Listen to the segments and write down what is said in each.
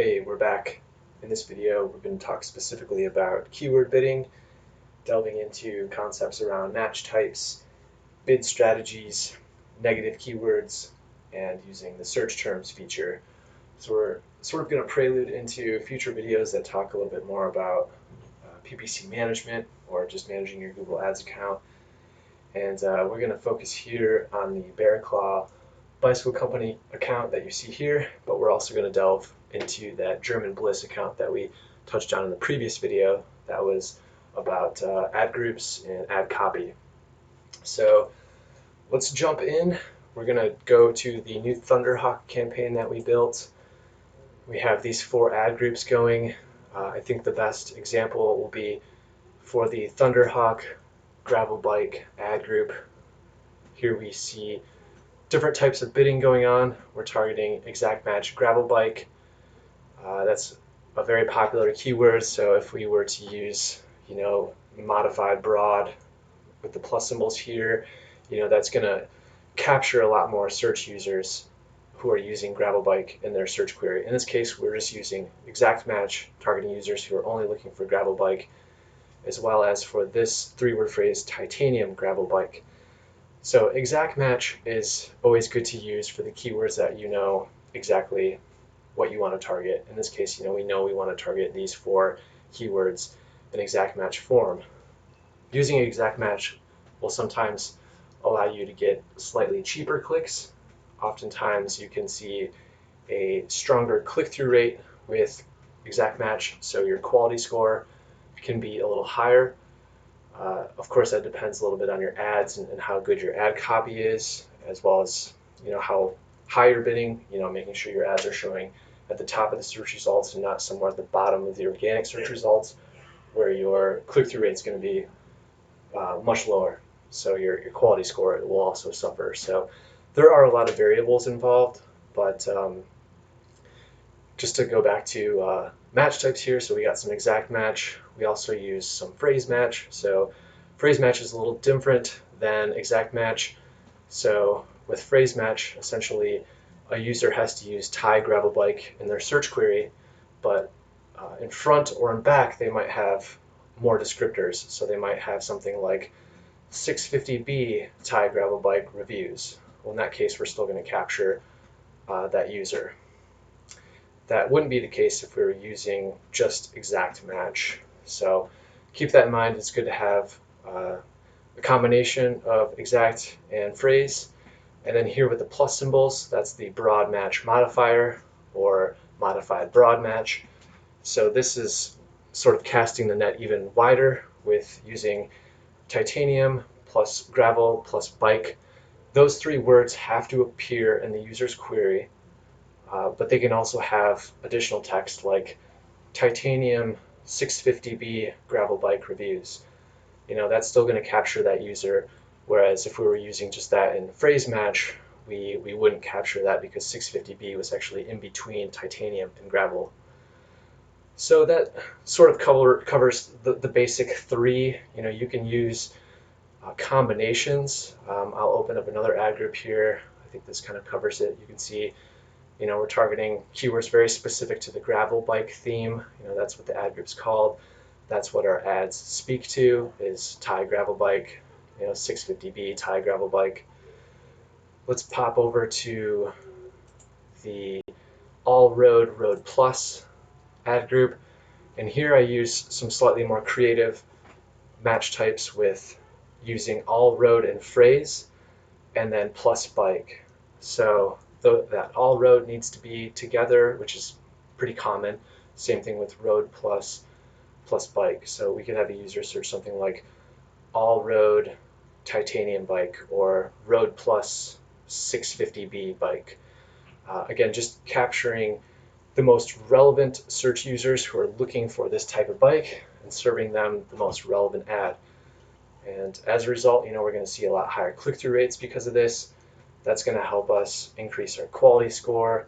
Hey, we're back. In this video, we're going to talk specifically about keyword bidding, delving into concepts around match types, bid strategies, negative keywords, and using the search terms feature. So we're sort of going to prelude into future videos that talk a little bit more about PPC management or just managing your Google Ads account. And we're going to focus here on the Bear Claw bicycle company account that you see here, but we're also going to delve into that German Bliss account that we touched on in the previous video that was about ad groups and ad copy. So let's jump in. We're going to go to the new Thunderhawk campaign that we built. We have these 4 ad groups going. I think the best example will be for the Thunderhawk gravel bike ad group. Here we see different types of bidding going on. We're targeting exact match gravel bike. That's a very popular keyword, so if we were to use, modified broad with the plus symbols here, that's going to capture a lot more search users who are using gravel bike in their search query. In this case, we're just using exact match, targeting users who are only looking for gravel bike, as well as for this 3-word phrase, titanium gravel bike. So exact match is always good to use for the keywords that you know exactly what you want to target. In this case, we know we want to target these 4 keywords in exact match form. Using exact match will sometimes allow you to get slightly cheaper clicks. Oftentimes you can see a stronger click-through rate with exact match, so your quality score can be a little higher. Of course, that depends a little bit on your ads and how good your ad copy is, as well as how high you're bidding. Making sure your ads are showing at the top of the search results and not somewhere at the bottom of the organic search results, where your click-through rate is going to be much lower. So your quality score will also suffer. So there are a lot of variables involved, but just to go back to match types here, so we got some exact match. We also use some phrase match. So phrase match is a little different than exact match. So with phrase match, essentially a user has to use Thai gravel bike in their search query, but in front or in back they might have more descriptors. So they might have something like 650B Thai gravel bike reviews. Well, in that case, we're still going to capture that user. That wouldn't be the case if we were using just exact match. So keep that in mind. It's good to have a combination of exact and phrase. And then here with the plus symbols, that's the broad match modifier or modified broad match. So this is sort of casting the net even wider with using titanium plus gravel plus bike. Those 3 words have to appear in the user's query. But they can also have additional text like titanium 650B gravel bike reviews. That's still going to capture that user, whereas if we were using just that in phrase match, we wouldn't capture that because 650B was actually in between titanium and gravel. So that sort of covers the basic 3. You can use combinations. I'll open up another ad group here. I think this kind of covers it. You can see we're targeting keywords very specific to the gravel bike theme. That's what the ad group's called. That's what our ads speak to, is Thai gravel bike, 650B Thai gravel bike. Let's pop over to the all road plus ad group. And here I use some slightly more creative match types with using all road and phrase and then plus bike. So that all road needs to be together, which is pretty common. Same thing with road plus bike. So we could have a user search something like all road titanium bike or road plus 650B bike. Again, just capturing the most relevant search users who are looking for this type of bike and serving them the most relevant ad. And as a result, we're going to see a lot higher click-through rates because of this. That's going to help us increase our quality score,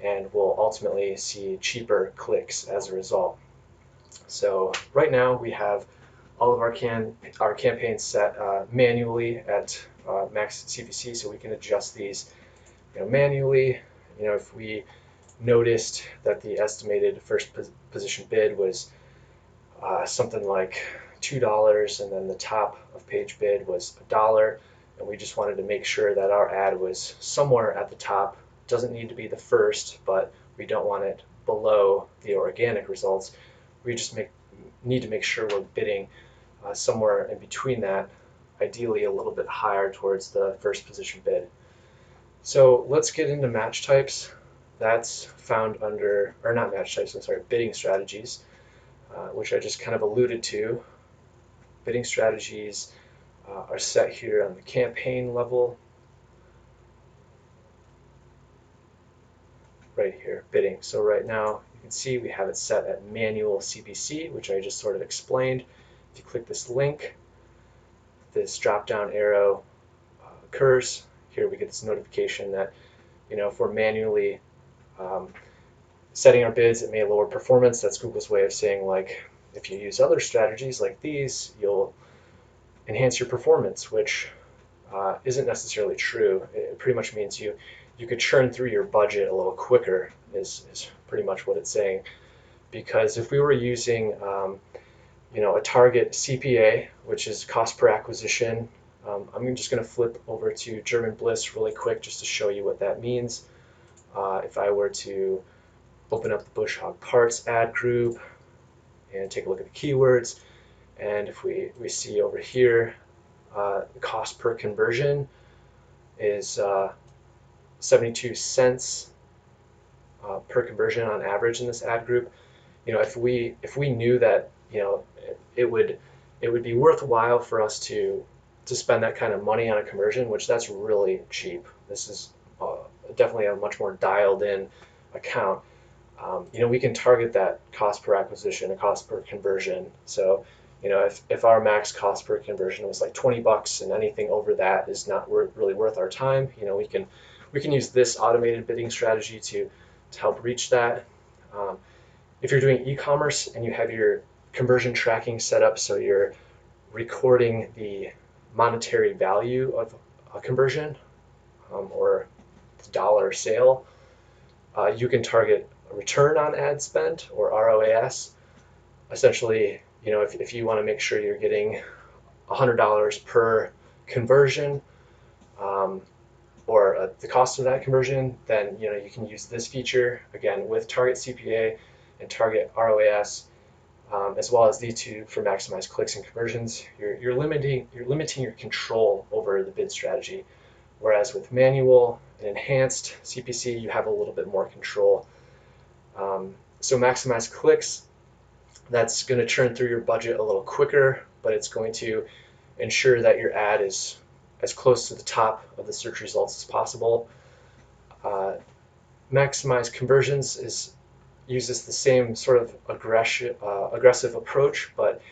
and we'll ultimately see cheaper clicks as a result. So right now we have all of our campaigns set manually at max CPC, so we can adjust these manually. If we noticed that the estimated first position bid was something like $2, and then the top of page bid was $1, and we just wanted to make sure that our ad was somewhere at the top. Doesn't need to be the first, but we don't want it below the organic results. We just need to make sure we're bidding somewhere in between that, ideally a little bit higher towards the first position bid. So let's get into match types. That's found under, or not match types, I'm sorry, bidding strategies, which I just kind of alluded to. Bidding strategies are set here on the campaign level. Right here, bidding. So right now you can see we have it set at manual CPC, which I just sort of explained. If you click this link, this drop down arrow occurs. Here we get this notification that, if we're manually setting our bids, it may lower performance. That's Google's way of saying, like, if you use other strategies like these, you'll enhance your performance, which isn't necessarily true. It pretty much means you could churn through your budget a little quicker is pretty much what it's saying. Because if we were using a target CPA, which is cost per acquisition, I'm just going to flip over to German Bliss really quick just to show you what that means. If I were to open up the Bush Hog Parts ad group and take a look at the keywords, and if we see over here, the cost per conversion is 72 cents per conversion on average in this ad group. If we knew that it would be worthwhile for us to spend that kind of money on a conversion, which that's really cheap. This is definitely a much more dialed in account. We can target that cost per acquisition, a cost per conversion. So if our max cost per conversion was like $20 and anything over that is not really worth our time, we can use this automated bidding strategy to help reach that. If you're doing e-commerce and you have your conversion tracking set up so you're recording the monetary value of a conversion or the dollar sale, you can target a return on ad spend, or ROAS. Essentially, if you want to make sure you're getting $100 per conversion, or the cost of that conversion, then you can use this feature again with target CPA and target ROAS, as well as these two for maximize clicks and conversions. You're limiting your control over the bid strategy, whereas with manual and enhanced CPC, you have a little bit more control. So maximize clicks, that's going to churn through your budget a little quicker, but it's going to ensure that your ad is as close to the top of the search results as possible. Maximize conversions uses the same sort of aggressive approach, but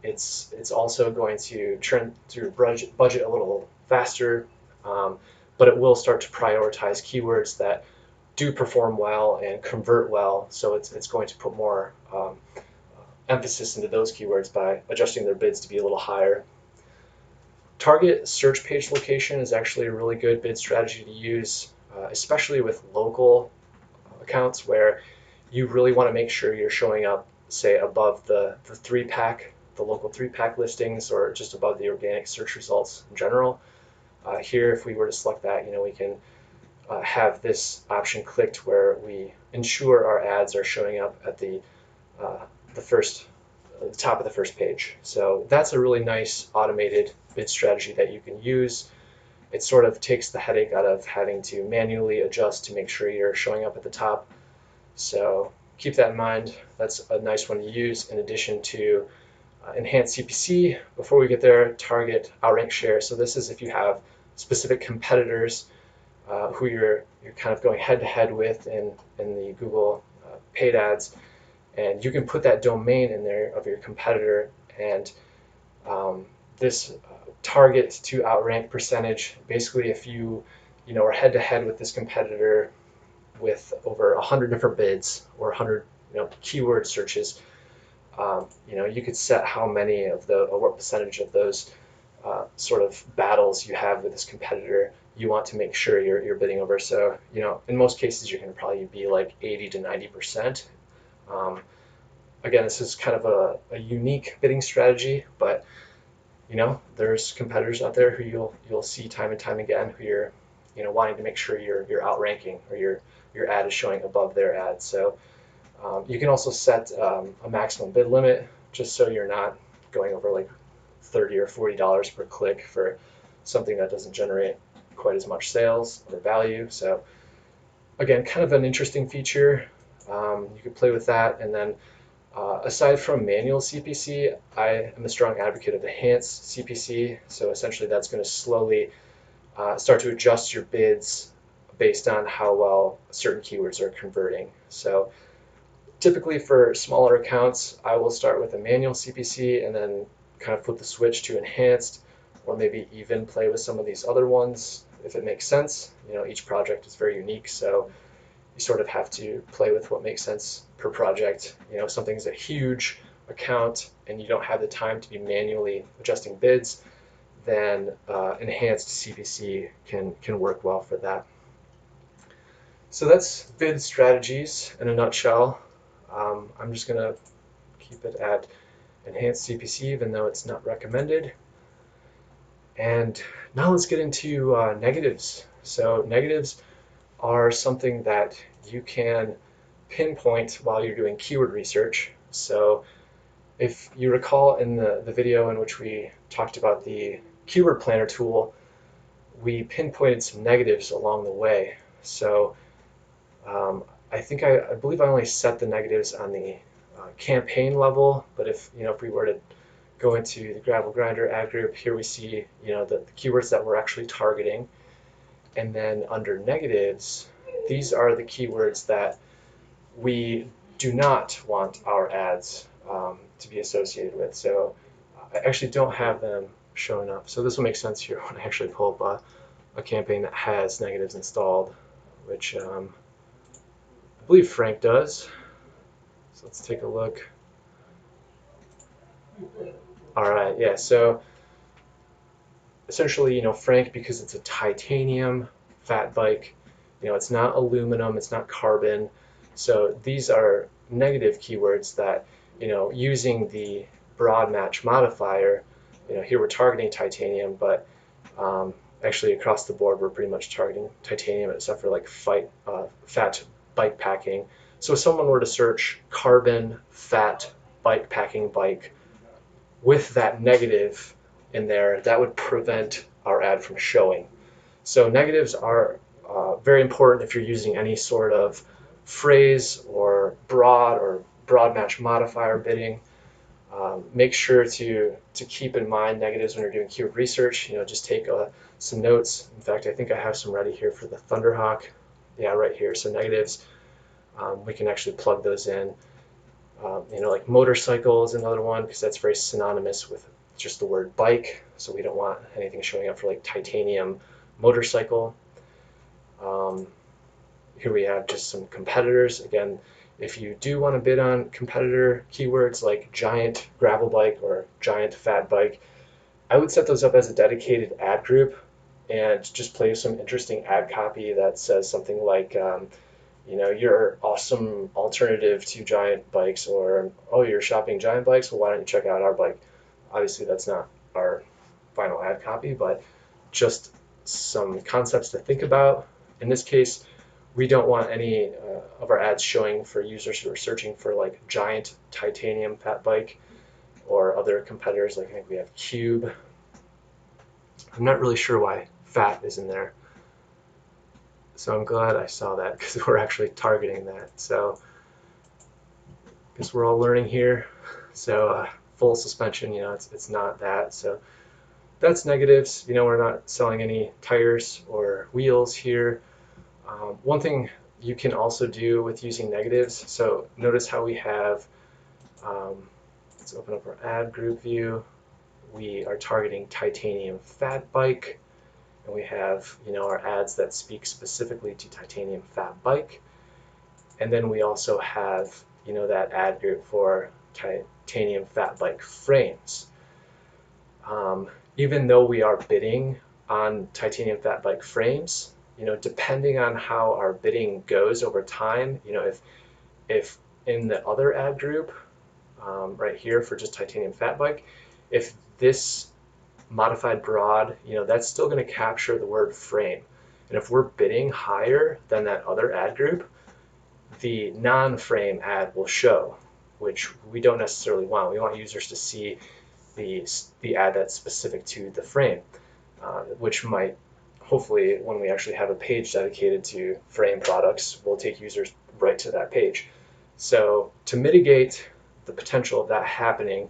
it's also going to churn through budget a little faster, but it will start to prioritize keywords that do perform well and convert well. So it's going to put more emphasis into those keywords by adjusting their bids to be a little higher. Target search page location is actually a really good bid strategy to use, especially with local accounts where you really want to make sure you're showing up, say, above the 3-pack, the local 3-pack listings, or just above the organic search results in general. Here, if we were to select that, we can have this option clicked where we ensure our ads are showing up at the top of the first page. So that's a really nice automated bid strategy that you can use. It sort of takes the headache out of having to manually adjust to make sure you're showing up at the top. So keep that in mind. That's a nice one to use in addition to enhanced CPC. Before we get there, target outrank share. So this is if you have specific competitors who you're kind of going head-to-head with in the Google paid ads, and you can put that domain in there of your competitor, and this target to outrank percentage. Basically, if you are head-to-head with this competitor with over 100 different bids or 100 keyword searches, you could set how many of what percentage of those sort of battles you have with this competitor you want to make sure you're bidding over. So, in most cases, you're going to probably be like 80 to 90%. Again, this is kind of a unique bidding strategy, but there's competitors out there who you'll see time and time again who you're wanting to make sure you're outranking, or your ad is showing above their ad. So you can also set a maximum bid limit, just so you're not going over like $30 or $40 per click for something that doesn't generate quite as much sales or value. So again, kind of an interesting feature. You could play with that. And then aside from manual CPC, I am a strong advocate of enhanced CPC. So essentially that's going to slowly start to adjust your bids based on how well certain keywords are converting. So typically for smaller accounts, I will start with a manual CPC and then kind of flip the switch to enhanced, or maybe even play with some of these other ones if it makes sense. Each project is very unique, so you sort of have to play with what makes sense per project. If something's a huge account and you don't have the time to be manually adjusting bids, then enhanced CPC can work well for that. So that's bid strategies in a nutshell. I'm just going to keep it at enhanced CPC, even though it's not recommended. And now let's get into negatives. So negatives are something that you can pinpoint while you're doing keyword research. So if you recall in the video in which we talked about the keyword planner tool, we pinpointed some negatives along the way. So I believe I only set the negatives on the campaign level, but if we were to go into the Gravel Grinder ad group, here we see the keywords that we're actually targeting, and then under negatives, these are the keywords that we do not want our ads to be associated with. So I actually don't have them showing up. So this will make sense here when I actually pull up a campaign that has negatives installed, which I believe Frank does. So let's take a look. All right, yeah, so essentially, Frank, because it's a titanium fat bike, it's not aluminum, it's not carbon. So these are negative keywords that, using the broad match modifier, here we're targeting titanium, but actually across the board we're pretty much targeting titanium except for like fat bike packing. So if someone were to search carbon fat bike packing bike with that negative in there, that would prevent our ad from showing. So negatives are very important if you're using any sort of phrase or broad match modifier bidding. Make sure to keep in mind negatives when you're doing keyword research. Just take some notes. In fact, I think I have some ready here for the Thunderhawk. Yeah, right here. So negatives, we can actually plug those in. Like motorcycle is another one, because that's very synonymous with just the word bike. So we don't want anything showing up for like titanium motorcycle. Here we have just some competitors. Again, if you do want to bid on competitor keywords like giant gravel bike or giant fat bike, I would set those up as a dedicated ad group and just play some interesting ad copy that says something like, your awesome alternative to giant bikes, or, oh, you're shopping giant bikes? Well, why don't you check out our bike? Obviously, that's not our final ad copy, but just some concepts to think about. In this case, we don't want any of our ads showing for users who are searching for like giant titanium fat bike or other competitors. Like I think we have Cube. I'm not really sure why fat is in there. So I'm glad I saw that, because we're actually targeting that. So I guess we're all learning here. So full suspension, it's not that. So that's negatives. We're not selling any tires or wheels here. One thing you can also do with using negatives, so notice how we have, let's open up our ad group view. We are targeting titanium fat bike, and we have our ads that speak specifically to titanium fat bike. And then we also have that ad group for titanium fat bike frames. Even though we are bidding on titanium fat bike frames, depending on how our bidding goes over time, if in the other ad group, right here for just titanium fat bike, if this modified broad, that's still going to capture the word frame. And if we're bidding higher than that other ad group, the non-frame ad will show, which we don't necessarily want. We want users to see the ad that's specific to the frame, which might, hopefully, when we actually have a page dedicated to frame products, will take users right to that page. So to mitigate the potential of that happening,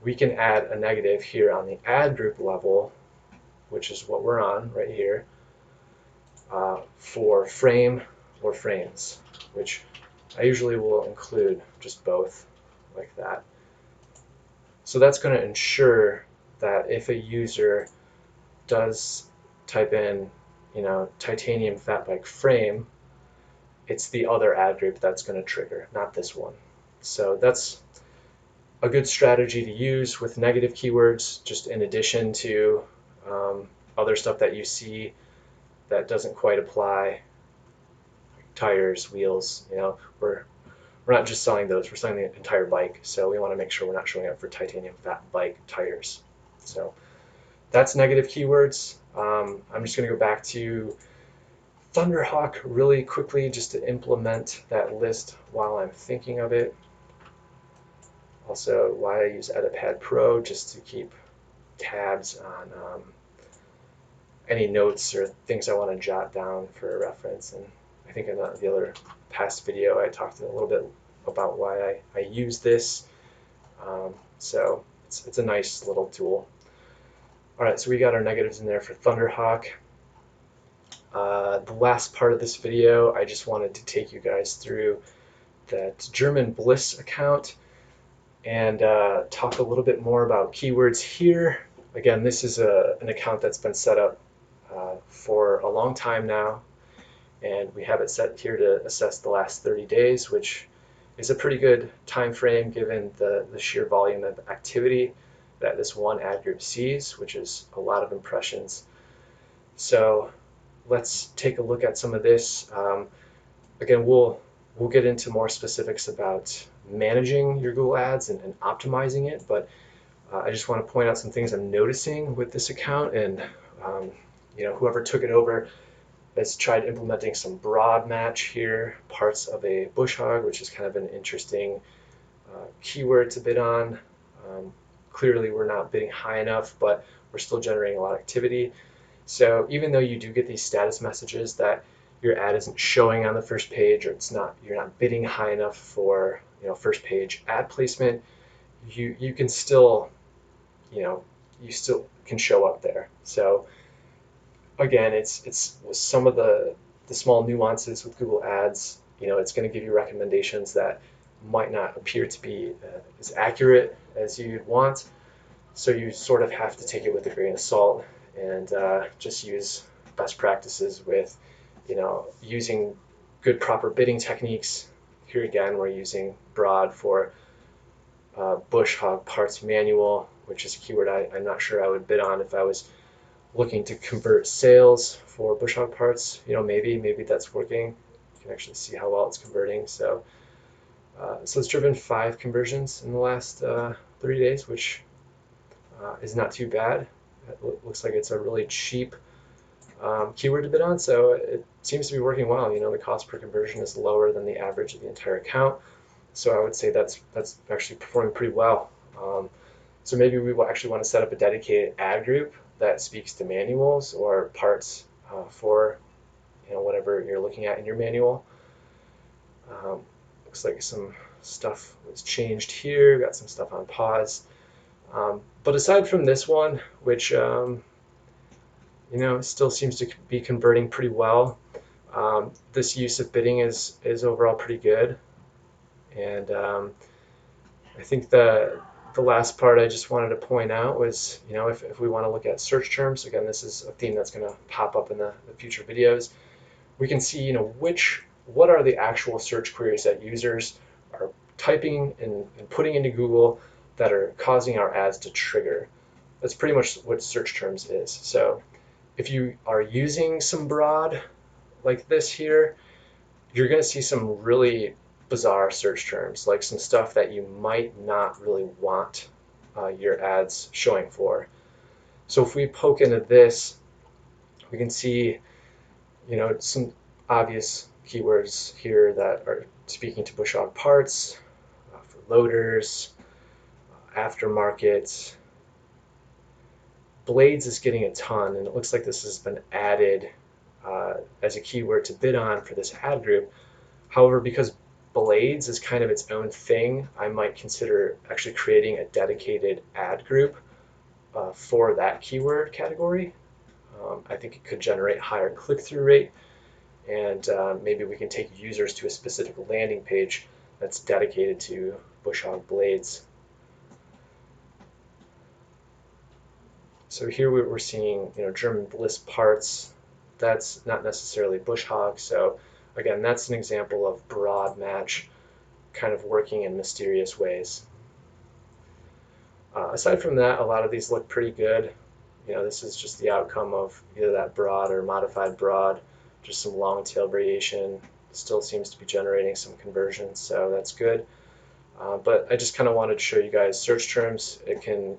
we can add a negative here on the ad group level, which is what we're on right here, for frame or frames, which I usually will include just both like that. So that's going to ensure that if a user does type in, titanium fat bike frame, it's the other ad group that's going to trigger, not this one. So that's a good strategy to use with negative keywords, just in addition to other stuff that you see that doesn't quite apply, like tires, wheels. We're not just selling those, we're selling the entire bike, so we want to make sure we're not showing up for titanium fat bike tires. So that's negative keywords. I'm just going to go back to Thunderhawk really quickly just to implement that list while I'm thinking of it. Also, why I use Editpad Pro, just to keep tabs on any notes or things I want to jot down for a reference. And I think in the other past video I talked a little bit about why I use this. So it's a nice little tool. Alright, so we got our negatives in there for Thunderhawk. The last part of this video, I just wanted to take you guys through that German Bliss account and talk a little bit more about keywords here. Again, this is an account that's been set up for a long time now, and we have it set here to assess the last 30 days, which is a pretty good time frame given the sheer volume of activity that this one ad group sees, which is a lot of impressions. So let's take a look at some of this. Again, we'll get into more specifics about managing your Google Ads and optimizing it, but I just want to point out some things I'm noticing with this account. And whoever took it over has tried implementing some broad match here, parts of a bush hog, which is kind of an interesting keyword to bid on. Clearly we're not bidding high enough, but we're still generating a lot of activity. So even though you do get these status messages that your ad isn't showing on the first page, or you're not bidding high enough for first page ad placement, you can still you still can show up there. So again, it's some of the small nuances with Google Ads. It's going to give you recommendations that might not appear to be as accurate as you'd want. So you sort of have to take it with a grain of salt and just use best practices with using good proper bidding techniques. Here again, we're using broad for bush hog parts manual, which is a keyword I'm not sure I would bid on if I was looking to convert sales for bush hog parts. Maybe that's working. You can actually see how well it's converting. So it's driven 5 conversions in the last 30 days, which is not too bad. It looks like it's a really cheap keyword to bid on, so it seems to be working well. The cost per conversion is lower than the average of the entire account, so I would say that's actually performing pretty well. So maybe we will actually want to set up a dedicated ad group that speaks to manuals or parts for whatever you're looking at in your manual. Looks like some stuff was changed here. We got some stuff on pause. But aside from this one, which still seems to be converting pretty well, this use of bidding is overall pretty good. And I think the last part I just wanted to point out was, if we want to look at search terms, again, this is a theme that's going to pop up in the future videos. We can see, what are the actual search queries that users are typing and putting into Google that are causing our ads to trigger. That's pretty much what search terms is. So if you are using some broad like this here, you're going to see some really bizarre search terms, like some stuff that you might not really want your ads showing for. So if we poke into this, we can see, some obvious keywords here that are speaking to bush hog parts, for loaders, aftermarket. Blades is getting a ton, and it looks like this has been added as a keyword to bid on for this ad group. However, because blades is kind of its own thing, I might consider actually creating a dedicated ad group for that keyword category. I think it could generate higher click-through rate, and maybe we can take users to a specific landing page that's dedicated to bush hog blades. So here we're seeing, German bliss parts. That's not necessarily bush hog. So again, that's an example of broad match kind of working in mysterious ways. Aside from that, a lot of these look pretty good. This is just the outcome of either that broad or modified broad, just some long tail variation. Still seems to be generating some conversions, so that's good. But I just kind of wanted to show you guys search terms. It can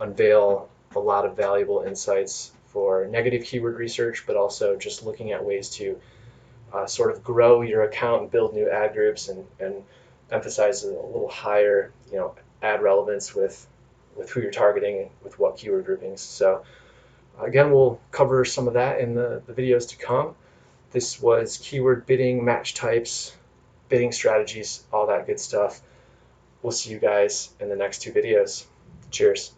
unveil a lot of valuable insights for negative keyword research, but also just looking at ways to sort of grow your account and build new ad groups and emphasize a little higher, ad relevance with who you're targeting and with what keyword groupings. So again, we'll cover some of that in the videos to come. This was keyword bidding, match types, bidding strategies, all that good stuff. We'll see you guys in the next two videos. Cheers.